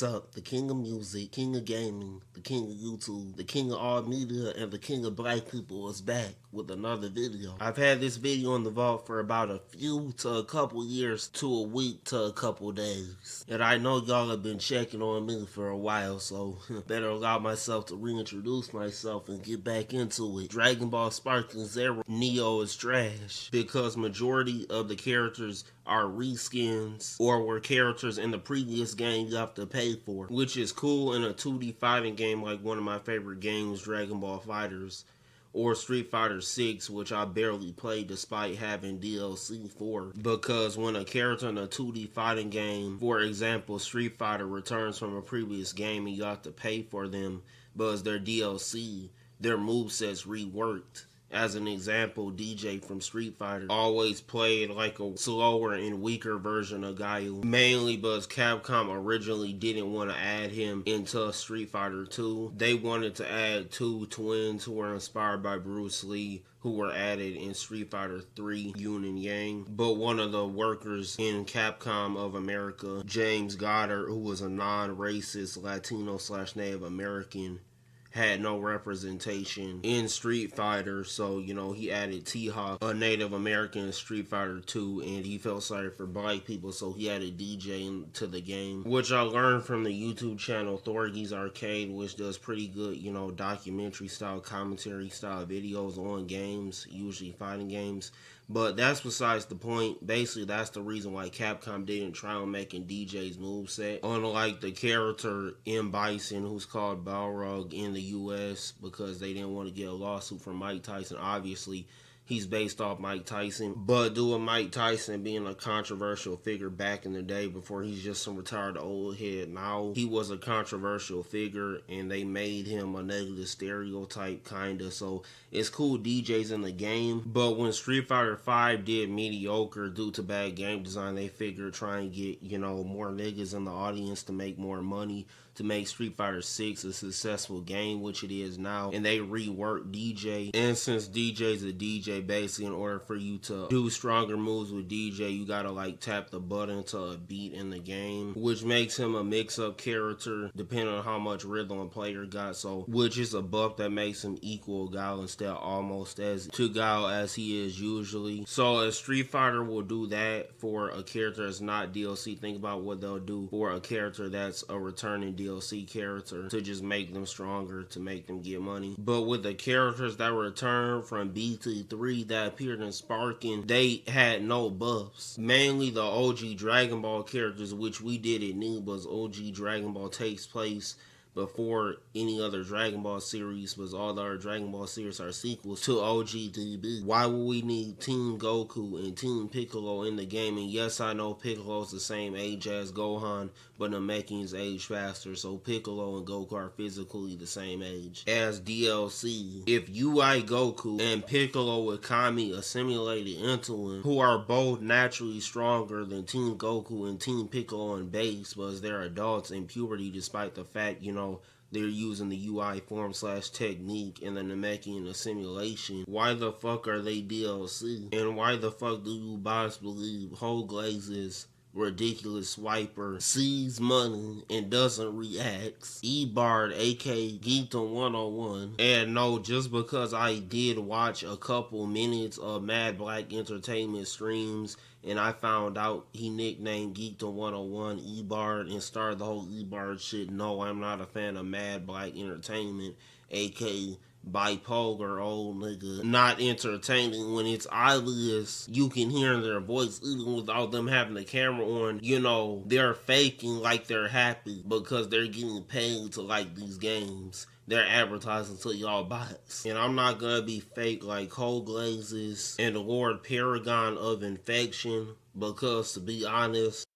What's up? The king of music, king of gaming, the king of YouTube, the king of all media, and the king of black people is back with another video. I've had this video in the vault for about a few to a couple years to a week to a couple days. And I know y'all have been checking on me for a while, so better allow myself to reintroduce myself and get back into it. Dragon Ball Sparking Zero Neo is trash because majority of the characters are reskins or were characters in the previous game you have to pay for, which is cool in a 2D fighting game like one of my favorite games, Dragon Ball FighterZ, or Street Fighter 6, which I barely played despite having DLC for, because when a character in a 2D fighting game, for example Street Fighter, returns from a previous game and you have to pay for them because they're DLC, their movesets reworked. As an example, DJ from Street Fighter always played like a slower and weaker version of Gaio, mainly because Capcom originally didn't want to add him into Street Fighter 2. They wanted to add two twins who were inspired by Bruce Lee, who were added in Street Fighter 3, Yun and Yang. But one of the workers in Capcom of America, James Goddard, who was a non-racist Latino/Native American, had no representation in Street Fighter, so he added T-Hawk, a Native American, in Street Fighter 2, and he felt sorry for black people, so he added DJ into the game, which I learned from the YouTube channel Thorgy's Arcade, which does pretty good documentary style, commentary style videos on games, usually fighting games. But that's besides the point. Basically, that's the reason why Capcom didn't try on making DJ's moveset. Unlike the character M. Bison, who's called Balrog in the US, because they didn't want to get a lawsuit from Mike Tyson. Obviously, he's based off Mike Tyson. But due to Mike Tyson being a controversial figure back in the day, before he's just some retired old head, now he was a controversial figure and they made him a negative stereotype, kinda. So it's cool DJ's in the game. But when Street Fighter 5 did mediocre due to bad game design, they figured try and get, more niggas in the audience to make more money, to make Street Fighter 6 a successful game, which it is now. And they reworked DJ. And since DJ's a DJ, basically in order for you to do stronger moves with DJ, you gotta tap the button to a beat in the game, which makes him a mix-up character depending on how much rhythm a player got. So, which is a buff that makes him equal Guile instead almost as to Guile as he is usually. So a Street Fighter will do that for a character that's not DLC. Think about what they'll do for a character that's a returning DLC character to just make them stronger, to make them get money. But with the characters that return from BT3 that appeared in Sparking, they had no buffs. Mainly the OG Dragon Ball characters, which we did at Neba's. OG Dragon Ball takes place before any other Dragon Ball series, because all the other Dragon Ball series are sequels to OGDB. Why would we need Team Goku and Team Piccolo in the game? And yes, I know Piccolo's the same age as Gohan, but Namekian's age faster, so Piccolo and Goku are physically the same age. As DLC, if UI Goku and Piccolo with Kami assimilated into him, who are both naturally stronger than Team Goku and Team Piccolo in base, because they're adults in puberty, despite the fact, they're using the UI form/technique in the Namekian assimilation. Why the fuck are they DLC? And why the fuck do you bots believe Whole Glazes ridiculous swiper sees money and doesn't react? E-Bard, aka Geekdom 101. And no, just because I did watch a couple minutes of Mad Black Entertainment streams and I found out he nicknamed Geekdom 101 E-Bard and started the whole E-Bard shit, no, I'm not a fan of Mad Black Entertainment, aka bipolar old nigga, not entertaining when it's obvious you can hear their voice even without them having the camera on. They're faking like they're happy because they're getting paid to like these games. They're advertising to y'all bots. And I'm not gonna be fake like Whole Glazes and Lord Paragon of Infection, because to be honest,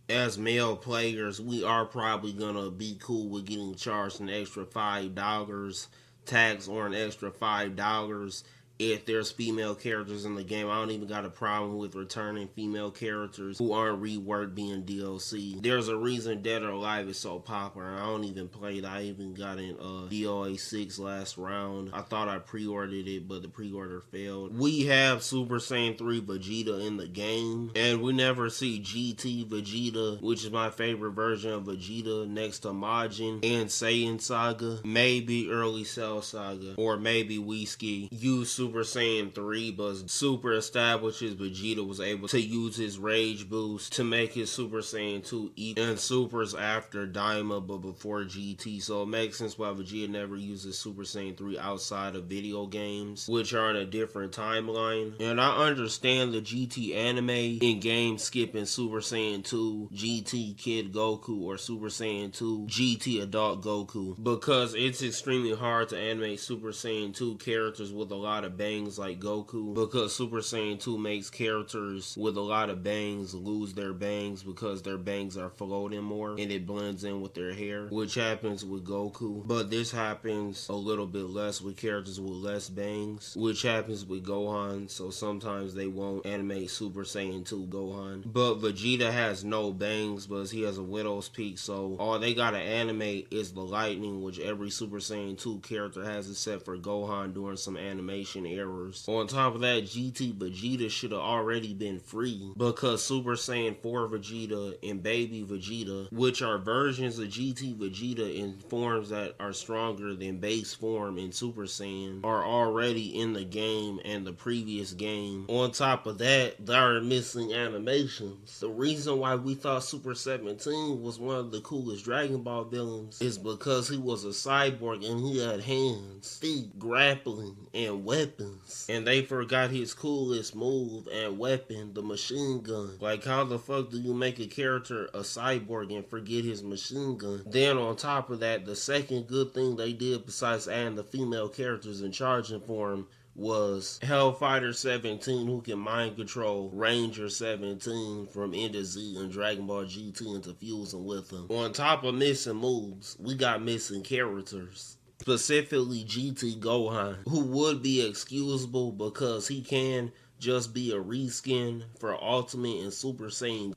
as male players, we are probably gonna be cool with getting charged an extra $5, tax or an extra $5 if there's female characters in the game. I don't even got a problem with returning female characters who aren't reworked being DLC. There's a reason Dead or Alive is so popular. I don't even play it. I even got in DOA 6 last round. I thought I pre-ordered it, but the pre-order failed. We have Super Saiyan 3 Vegeta in the game, and we never see GT Vegeta, which is my favorite version of Vegeta, next to Majin and Saiyan Saga. Maybe early Cell Saga, or maybe Whiskey use Super Saiyan 3, but Super establishes Vegeta was able to use his rage boost to make his Super Saiyan 2 equal, and Super's after Daima but before GT, so it makes sense why Vegeta never uses Super Saiyan 3 outside of video games, which are in a different timeline. And I understand the GT anime in game skipping Super Saiyan 2 GT Kid Goku or Super Saiyan 2 GT Adult Goku, because it's extremely hard to animate Super Saiyan 2 characters with a lot of bangs like Goku, because Super Saiyan 2 makes characters with a lot of bangs lose their bangs because their bangs are floating more and it blends in with their hair, which happens with Goku. But this happens a little bit less with characters with less bangs, which happens with Gohan, so sometimes they won't animate Super Saiyan 2 Gohan. But Vegeta has no bangs, but he has a Widow's Peak, so all they gotta animate is the lightning, which every Super Saiyan 2 character has except for Gohan doing some animation errors. On top of that, GT Vegeta should have already been free, because Super Saiyan 4 Vegeta and Baby Vegeta, which are versions of GT Vegeta in forms that are stronger than base form in Super Saiyan, are already in the game and the previous game. On top of that, there are missing animations. The reason why we thought Super 17 was one of the coolest Dragon Ball villains is because he was a cyborg and he had hands, feet, grappling, and weapons. And they forgot his coolest move and weapon, the machine gun. Like, how the fuck do you make a character a cyborg and forget his machine gun? Then on top of that, the second good thing they did besides adding the female characters in charging form was Hellfighter 17, who can mind control Ranger 17 from N to Z and Dragon Ball GT into fusing with him. On top of missing moves, we got missing characters. Specifically GT Gohan, who would be excusable because he can just be a reskin for Ultimate and Super Saiyan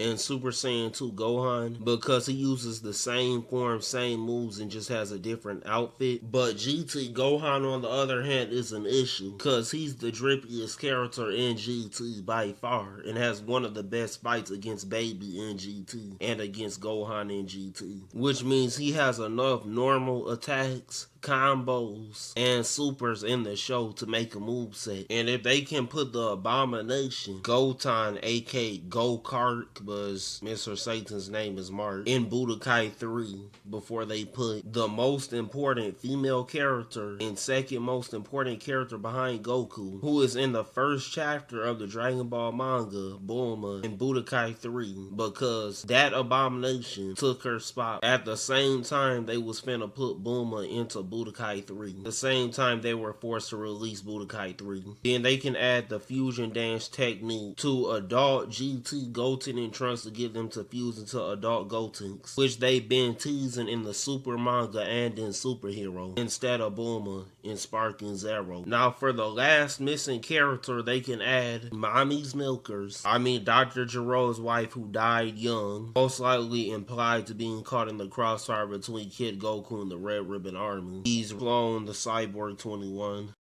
2 Gohan, because he uses the same form, same moves, and just has a different outfit. But GT Gohan, on the other hand, is an issue because he's the drippiest character in GT by far and has one of the best fights against Baby in GT and against Gohan in GT, which means he has enough normal attacks, combos, and supers in the show to make a moveset. And if they can put the Abomination, Goten, aka Go-Kart, because Mr. Satan's name is Mark, in Budokai 3, before they put the most important female character and second most important character behind Goku, who is in the first chapter of the Dragon Ball manga, Bulma, in Budokai 3, because that Abomination took her spot at the same time they was finna put Bulma into Budokai 3. The same time they were forced to release Budokai 3. Then they can add the fusion dance technique to adult GT Goten and Trunks to get them to fuse into adult Gotenks, which they've been teasing in the Super manga and in Superhero, instead of Bulma in Spark and Zero. Now for the last missing character, they can add Mommy's Milkers. I mean Dr. Gero's wife, who died young, most likely implied to being caught in the crossfire between Kid Goku and the Red Ribbon Army. He's blown the Cyborg 21.